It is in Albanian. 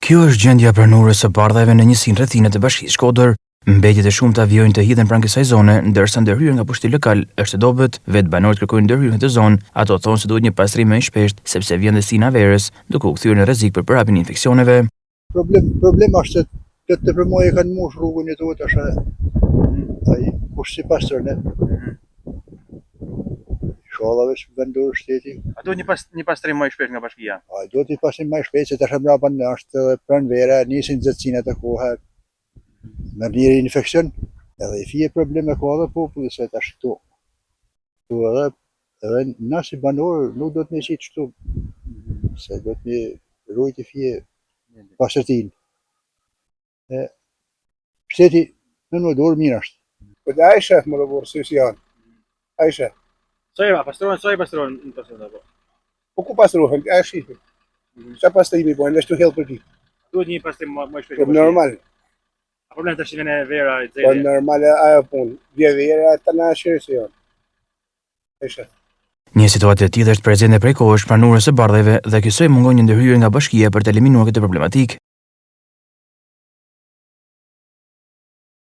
Kjo është gjendja e pranurës së bardhajve në njësinë rrethinet e Bashkisë Shkodër. Mbetjet e shumta vijojnë të hidhen pranë kësaj zone, ndërsa ndërhyrja nga pushti lokal është e dobët. Vetë banorët kërkojnë ndërhyrjen në këtë zonë. Ato thonë se duhet një pastrim më i shpeshtë, sepse vjen dhe sina verës, duke u kthyer në rrezik për përhapjen e infeksioneve. Problem është se të përmoje kanë mush rrugën e tohet është ai pushti pastërne. Shkolla veç vendor shteti. A duhet një pastrim më i shpeshtë nga bashkia? A duhet një pastrim më i shpejt se tash mbrapa është pranë vera, nisin nxehtësinat e koha. Në një infekcion, edhe i fije probleme ka edhe populli se tash këtu. Edhe na si banor nuk do të më qitë kështu, se do të më rujt i fije pastërtinë. Shteti në dorë mirë është. Po dhe Aisha më lëvorë si janë. Aisha. Pastrohen në pastrojnë apo? Po ku pastrohen? A shihim. Çfarë pastrimi bojnë? Ashtu hell për ditë. Duhet një pastrim më i shpeshtë. Po normal. Problem tash vjen e vera e Po normal ajo punë. Vje vera të na shërë si janë. Aisha. Një situatë e tillë është prezente prej kohësh pranurës së bardhajve dhe kësaj mungon një ndërhyrje nga bashkia për të eliminuar këtë problematikë.